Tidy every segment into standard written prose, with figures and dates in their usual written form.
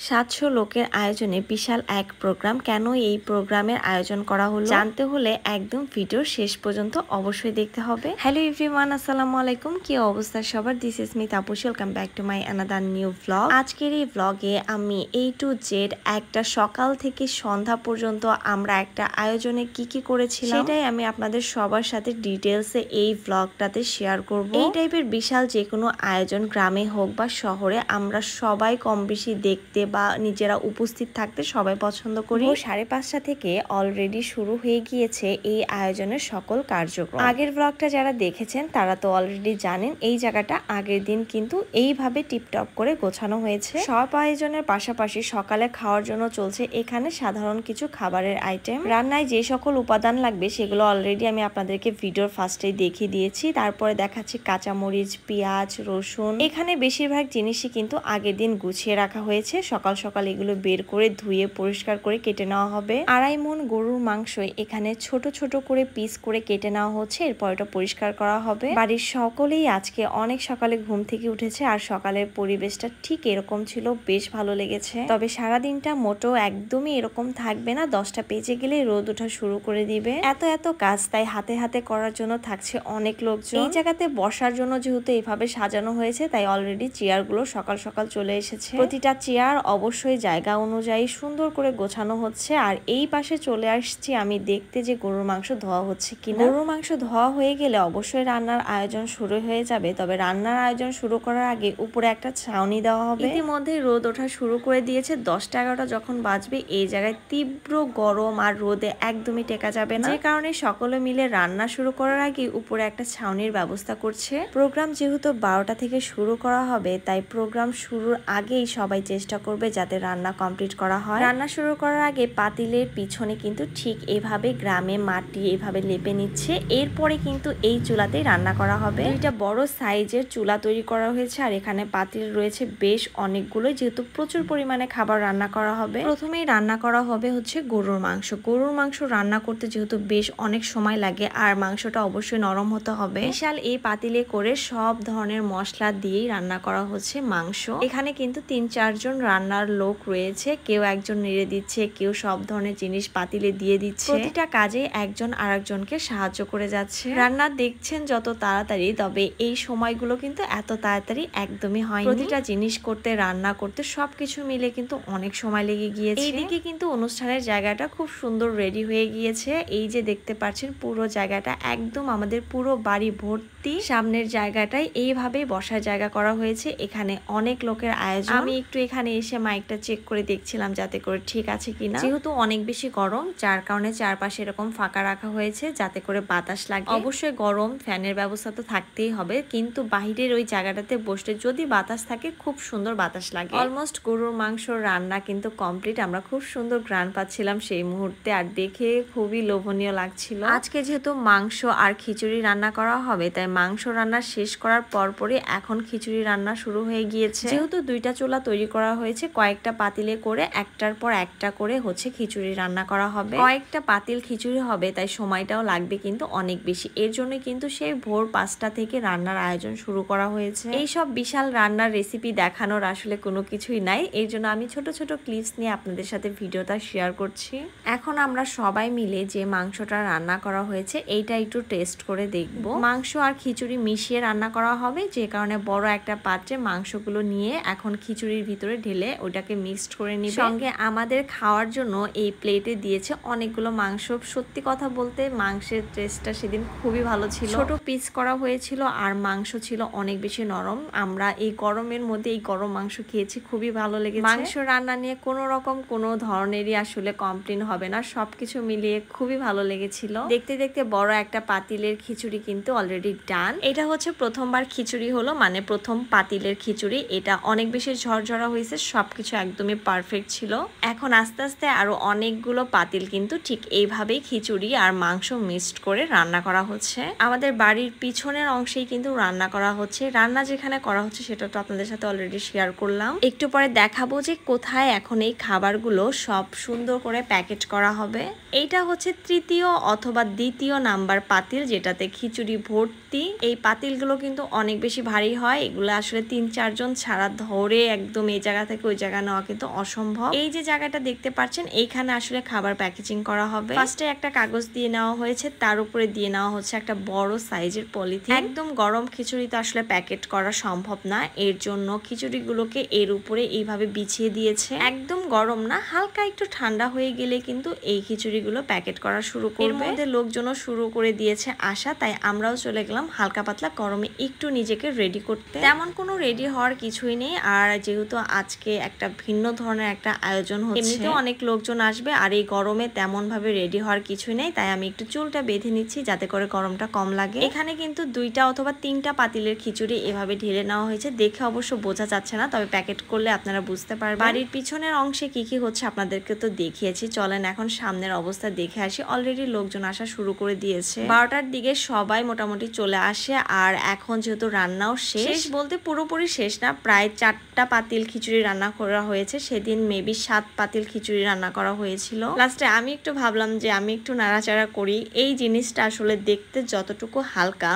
৭০০ লোকের আয়োজনে বিশাল এক প্রোগ্রাম। কেন এই প্রোগ্রামের আয়োজন করা হলো জানতে হলে একদম ভিডিওর শেষ পর্যন্ত অবশ্যই দেখতে হবে। হ্যালো এভরিওয়ান, আসসালামু আলাইকুম। কি অবস্থা সবার? This is me Tapasi, welcome back to my another new vlog. আজকের এই ভ্লগে আমি A to Z একটা সকাল থেকে সন্ধ্যা পর্যন্ত আমরা একটা আয়োজনে কি করেছিলাম সেটাই আমি আপনাদের সবার সাথে ডিটেলসে এই ভ্লগটাতে শেয়ার করব। এই টাইপের বিশাল যে কোনো আয়োজন গ্রামে হোক বা শহরে আমরা সবাই কম বেশি দেখতে বা নিজেরা উপস্থিত থাকতে সবাই পছন্দ করি। 5:30 থেকে অলরেডি শুরু হয়ে গিয়েছে এই আয়োজনের সকল কার্যক্রম। আগের ব্লগটা যারা দেখেছেন তারা তো অলরেডি জানেন এই জায়গাটা আগের দিন কিন্তু এইভাবে টিপটপ করে গোছানো হয়েছে। সব আয়োজনের পাশাপাশি সকালে খাওয়ার জন্য চলছে এখানে সাধারণ কিছু খাবারের আইটেম। রান্নায় যে সকল উপাদান লাগবে সেগুলো অলরেডি আমি আপনাদেরকে ভিডিওর ফার্স্টেই দেখিয়ে দিয়েছি। তারপরে দেখাচ্ছি কাঁচামরিচ, পেঁয়াজ, রসুন। এখানে বেশিরভাগ জিনিসই কিন্তু আগের দিন গুছিয়ে রাখা হয়েছে। সকাল সকাল এগুলো বের করে ধুয়ে পরিষ্কার করে কেটে নেওয়া হবে। 2.5 মণ গরুর মাংস এখানে ছোট ছোট করে পিস করে কেটে নেওয়া হচ্ছে। এরপর এটা পরিষ্কার করা হবে। বাড়ির সকলেই আজকে অনেক সকালে ঘুম থেকে উঠেছে আর সকালের পরিবেশটা ঠিক এরকম ছিল, বেশ ভালো লেগেছে। তবে সারাদিনটা মোটেও একদমই এরকম থাকবে না। 10টা বেজে গেলে রোদ ওঠা শুরু করে দিবে। এত কাজ, তাই হাতে হাতে করার জন্য থাকছে অনেক লোকজন। এই জায়গাতে বসার জন্য যেহেতু এইভাবে সাজানো হয়েছে তাই অলরেডি চেয়ারগুলো সকাল সকাল চলে এসেছে। প্রতিটা চেয়ার অবশ্যই জায়গা অনুযায়ী সুন্দর করে গোছানো হচ্ছে। আর এই পাশে চলে আসছি আমি দেখতে যে গরুর মাংস ধোয়া হচ্ছে কিনা। গরুর মাংস ধোয়া হয়ে গেলে অবশ্যই রান্নার আয়োজন শুরু হয়ে যাবে। তবে রান্নার আয়োজন শুরু করার আগে উপরে একটা ছাউনি দেওয়া হবে। ইতিমধ্যে রোদ ওঠা শুরু করে দিয়েছে। 10টা-11টা যখন বাজবে এই জায়গায় তীব্র গরম আর রোদে একদমই টেকা যাবে না, যে কারণে সকলে মিলে রান্না শুরু করার আগে উপরে একটা ছাউনির ব্যবস্থা করছে। প্রোগ্রাম যেহেতু 12টা থেকে শুরু করা হবে তাই প্রোগ্রাম শুরুর আগেই সবাই চেষ্টা করবে যাতে রান্না কমপ্লিট করা হয়। রান্না শুরু করার আগে পাতিলের পিছনে কিন্তু ঠিক এভাবে গ্রামে মাটি এভাবে লেপে নিচ্ছে। এরপরে কিন্তু এই চুলাতেই রান্না করা হবে। দুইটা বড় সাইজের চুলা তৈরি করা হয়েছে আর এখানে পাতিল রয়েছে বেশ অনেকগুলো, যেহেতু প্রচুর পরিমাণে খাবার রান্না করা হবে। প্রথমেই রান্না করা হবে হচ্ছে গরুর মাংস। গরুর মাংস রান্না করতে যেহেতু বেশ অনেক সময় লাগে আর মাংসটা অবশ্যই নরম হতে হবে। বিশাল এই পাতিলে করে সব ধরনের মশলা দিয়েই রান্না করা হচ্ছে মাংস। এখানে কিন্তু 3-4 জন রান্নার লোক রয়েছে। কেউ একজন নেড়ে দিচ্ছে, কেউ সব ধরনের জিনিস পাতিলে দিয়ে দিচ্ছে। প্রতিটা কাজে একজন আরেকজনকে সাহায্য করে যাচ্ছে। রান্না দেখছেন যত তাড়াতাড়ি, তবে এই সময়গুলো কিন্তু এত তাড়াতাড়ি একদমই হয়নি। প্রতিটা জিনিস করতে, রান্না করতে সবকিছু মিলে কিন্তু অনেক সময় লেগে গিয়েছে। এইদিকে কিন্তু অনুষ্ঠানের জায়গাটা খুব সুন্দর রেডি হয়ে গিয়েছে। এই যে দেখতে পাচ্ছেন পুরো জায়গাটা একদম আমাদের পুরো বাড়ি ভর্তি। সামনের জায়গাটায় এইভাবে বসার জায়গা করা হয়েছে। এখানে অনেক লোকের আয়োজন। আমি একটু এখানে এসে মাইকটা চেক করে দেখছিলাম যাতে করে ঠিক আছে কিনা। যেহেতু অনেক বেশি গরম যার কারণে চারপাশে এরকম ফাঁকা রাখা হয়েছে যাতে করে বাতাস লাগে। অবশ্যই গরম, ফ্যানের ব্যবস্থা তো থাকতেই হবে, কিন্তু বাহিরের ওই জায়গাটাতে বসলে যদি বাতাস থাকে খুব সুন্দর বাতাস লাগে। অলমোস্ট গরুর মাংস রান্না কিন্তু কমপ্লিট। আমরা খুব সুন্দর ঘ্রাণ পাচ্ছিলাম সেই মুহূর্তে আর দেখে খুবই লোভনীয় লাগছিল। আজকে যেহেতু মাংস আর খিচুড়ি রান্না করা হবে তাই মাংস রান্না শেষ করার পরপরই এখন খিচুড়ি রান্না শুরু হয়ে গিয়েছে। যেহেতু 2টা চুলা তৈরি করা হয়েছে, কয়েকটা পাতিলে করে একটার পর একটা করে হচ্ছে খিচুড়ি রান্না করা হবে। কয়েকটা পাতিল খিচুড়ি হবে তাই সময়টাও লাগবে কিন্তু অনেক বেশি। এর জন্য কিন্তু সেই ভোর 5টা থেকে রান্নার আয়োজন শুরু করা হয়েছে। এই সব বিশাল রান্নার রেসিপি দেখানোর আসলে কোনো কিছুই নাই, এই জন্য আমি ছোট ছোট ক্লিপস নিয়ে আপনাদের সাথে ভিডিওটা শেয়ার করছি। এখন আমরা সবাই মিলে যে মাংসটা রান্না করা হয়েছে এইটা একটু টেস্ট করে দেখব। মাংস আর খিচুড়ি মিশিয়ে রান্না করা হবে, যে কারণে বড় একটা পাত্রে মাংসগুলো নিয়ে এখন খিচুড়ির ভিতরে ঢেলে ওটাকে মিক্সড করে নিবে। সঙ্গে আমাদের খাওয়ার জন্য এই প্লেটে দিয়েছে অনেকগুলো মাংস। সত্যি কথা বলতে মাংসের টেস্টটা সেদিন খুবই ভালো ছিল। ছোট পিস করা হয়েছিল আর মাংস ছিল অনেক বেশি নরম। আমরা এই গরমের মধ্যে এই গরম মাংস খেয়েছি, খুবই ভালো লেগেছে। মাংস রান্না নিয়ে কোনো রকম কোনো ধরনেরই আসলে কমপ্লেন হবে না, সবকিছু মিলিয়ে খুবই ভালো লেগেছিল। দেখতে দেখতে বড় একটা পাতিলের খিচুড়ি কিন্তু অলরেডি ডান। এটা হচ্ছে প্রথমবার খিচুড়ি হলো, মানে প্রথম পাতিলের খিচুড়ি। এটা অনেক বেশি ঝরঝরা হয়েছে, সবকিছু একদমই পারফেক্ট ছিল। এখন আস্তে আস্তে আরো অনেকগুলো পাতিল কিন্তু ঠিক এইভাবেই খিচুড়ি আর মাংস মিক্সড করে রান্না করা হচ্ছে। আমাদের বাড়ির পিছনের অংশেই কিন্তু রান্না করা হচ্ছে। রান্না যেখানে করা হচ্ছে সেটা তো আপনাদের সাথে অলরেডি শেয়ার করলাম। একটু পরে দেখাবো যে কোথায় এখন এই খাবারগুলো সব সুন্দর করে প্যাকেট করা হবে। এইটা হচ্ছে 3য় অথবা 2য় নাম্বার পাতিল যেটাতে খিচুড়ি ভর্তি। এই পাতিলগুলো কিন্তু অনেক বেশি ভারী হয়, এগুলো আসলে 3-4 জন ছাড়া ধরে একদম এই জায়গা থেকে ওই জায়গা নেওয়া কিন্তু অসম্ভব। এই যে জায়গাটা দেখতে পাচ্ছেন এইখানে আসলে খাবার প্যাকেজিং করা হবে। ফার্স্টে একটা কাগজ দিয়ে নেওয়া হয়েছে, তার উপরে দিয়ে নেওয়া হচ্ছে একটা বড় সাইজের পলিথিন। একদম গরম খিচুড়ি তো আসলে প্যাকেট করা সম্ভব না, এর জন্য খিচুড়িগুলোকে এর উপরে এইভাবে বিছিয়ে দিয়েছে। একদম গরম না, হালকা একটু ঠান্ডা হয়ে গেলে কিন্তু এই খিচুড়িগুলো প্যাকেট করা শুরু করবে। এর মধ্যে লোকজনও শুরু করে দিয়েছে আসা, তাই আমরাও চলে গেলাম হালকা পাতলা গরমে একটু নিজেকে রেডি করতে। তেমন কোনো রেডি হওয়ার কিছুই নেই, আর যেহেতু আজকে একটা ভিন্ন ধরনের একটা আয়োজন হচ্ছে, এমনিতেও অনেক লোকজন আসবে, আর এই গরমে তেমন ভাবে রেডি হওয়ার কিছুই নেই, তাই আমি একটু চুলটা বেঁধে নিচ্ছি যাতে করে গরমটা কম লাগে। এখানে কিন্তু 2টা অথবা 3টা পাতিলের খিচুড়ি এভাবে ঢেলে নেওয়া হয়েছে, দেখে অবশ্য বোঝা যাচ্ছে না, তবে প্যাকেট করলে আপনারা বুঝতে পারবেন। বাড়ির পিছনের অংশে কি কি হচ্ছে আপনাদেরকে তো দেখিয়েছি, চলেন এখন সামনের অবস্থা দেখে আসি। অলরেডি লোকজন আসা শুরু করে দিয়েছে, 12টার দিকে সবাই মোটামুটি চলে আসে। আর এখন যেহেতু রান্নাও শেষ বলতে পুরোপুরি শেষ না, প্রায় 4টা পাতিল খিচুড়ি রান্না করা হয়েছে। সেদিন মেবি 7 পাতিল খিচুড়ি রান্না করা হয়েছিল। লাস্টে আমি একটু ভাবলাম যে আমি একটু নাড়াচাড়া করি। এই জিনিসটা আসলে দেখতে যতটুকু হালকা,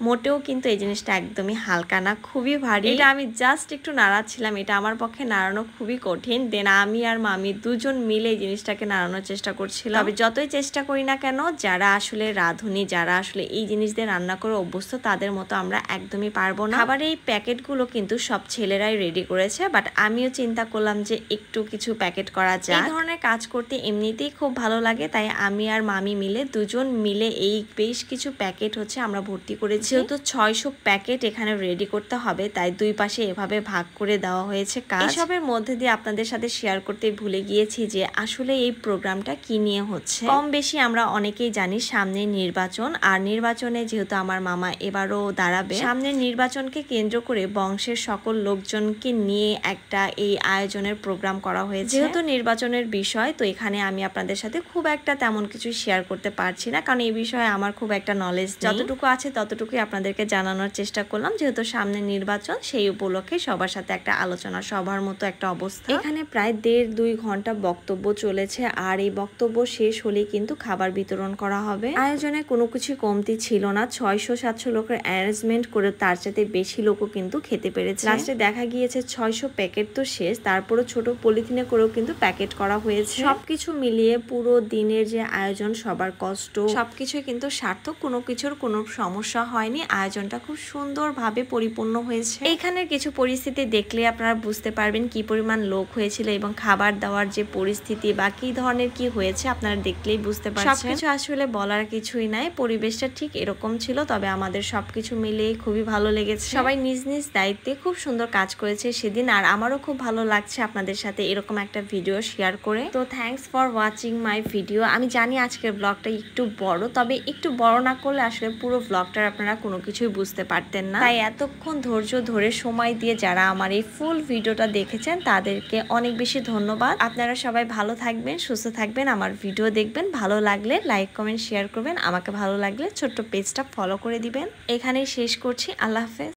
মোটেও কিন্তু এই জিনিসটা একদমই হালকা না, খুবই ভারী। এটা আমি জাস্ট একটু নাড়াচ্ছিলাম, এটা আমার পক্ষে নাড়ানো খুবই কঠিন। দেন আমি আর মামি দুজন মিলে এই জিনিসটাকে নাড়ানোর চেষ্টা করছিলাম। তবে যতই চেষ্টা করি না কেন, যারা আসলে রাঁধুনি, যারা আসলে এই জিনিস দিয়ে রান্না করে অভ্যস্ত, তাদের মতো আমরা একদমই পারবো না। আবার এই প্যাকেটগুলো কিন্তু সব ছেলেরাই রেডি করেছে, বাট আমিও চিন্তা করলাম যে একটু কিছু প্যাকেট করা যায়। এই ধরনের কাজ করতে এমনিতেই খুব ভালো লাগে, তাই আমি আর মামি মিলে দুজন মিলে এই বেশ কিছু প্যাকেট হচ্ছে আমরা ভর্তি করেছি। যেহেতু 600 প্যাকেট এখানে রেডি করতে হবে, তাই দুই পাশে এভাবে ভাগ করে দেওয়া হয়েছে কাজ। এসবের মধ্যে দিয়ে আপনাদের সাথে শেয়ার করতে ভুলে গিয়েছি যে আসলে এই প্রোগ্রামটা কি নিয়ে হচ্ছে। কম বেশি আমরা অনেকেই জানি সামনে নির্বাচন, আর নির্বাচনে যেহেতু আমার মামা এবারও দাঁড়াবে, সামনের নির্বাচনকে কেন্দ্র করে বংশের সকল লোকজনকে নিয়ে একটা এই আয়োজনের প্রোগ্রাম করা হয়েছে। যেহেতু নির্বাচনের বিষয়, তো এখানে আমি আপনাদের সাথে খুব একটা তেমন কিছু শেয়ার করতে পারছি না, কারণ এই বিষয়ে আমার খুব একটা নলেজ নেই। যতটুকু আছে ততটুকুই আপনাদেরকে জানানোর চেষ্টা করলাম। যেহেতু সামনে নির্বাচন, সেই উপলক্ষে সবার সাথে একটা আলোচনা সভার মতো একটা অবস্থা। এখানে প্রায় 1.5-2 ঘন্টা বক্তব্য চলেছে, আর এই বক্তব্য শেষ হলে কিন্তু খাবার বিতরণ করা হবে। আয়োজনে কোনো কিছু কমতি ছিল না, 600-700 লোকের অ্যারেঞ্জমেন্ট করে তার সাথে বেশি লোকও কিন্তু খেতে পেরেছে। লাস্টে দেখা গিয়েছে 600 প্যাকেট তো শেষ, তারপরও ছোট পলিথিনে করেও কিন্তু প্যাকেট করা হয়েছে। সবকিছু মিলিয়ে পুরো দিনের যে আয়োজন, সবার কষ্ট সবকিছু কিন্তু সার্থক, কোনো কিছুর কোনো সমস্যা হয়নি। আয়োজনটা খুব সুন্দরভাবে পরিপূর্ণ হয়েছে। এইখানের কিছু পরিস্থিতি দেখলে আপনারা বুঝতে পারবেন কি পরিমাণ লোক হয়েছিল, এবং খাবার দাওয়ার যে পরিস্থিতি বা কি ধরনের কি হয়েছে আপনারা দেখলেই বুঝতে পারছেন। সবকিছু আসলে বলার কিছুই নাই, পরিবেশটা ঠিক এরকম ছিল। তবে আমাদের সবকিছু মিলে খুবই ভালো লেগেছে, সবাই নিজ নিজ দায়িত্বে খুব সুন্দর কাজ করেছে সেদিন। আর আমারও খুব ভালো লাগছে আপনাদের সাথে এরকম একটা ভিডিও শেয়ার করে। তো thanks for watching my video. আমি জানি আজকের ব্লগটা একটু বড়, তবে একটু বড় না করলে আসলে পুরো ব্লগটার আপনারা কোনো কিছুই বুঝতে পারতেন না, তাই এতক্ষণ ধৈর্য ধরে সময় দিয়ে যারা আমার এই ফুল ভিডিওটা দেখেছেন তাদেরকে অনেক বেশি ধন্যবাদ। আপনারা সবাই ভালো থাকবেন, সুস্থ থাকবেন, আমার ভিডিও দেখবেন, ভালো লাগলে লাইক কমেন্ট শেয়ার করবেন, আমাকে ভালো লাগলে ছোট্ট পেজটা ফলো করে দিবেন। এখানেই শেষ করছি, আল্লাহ হাফেজ।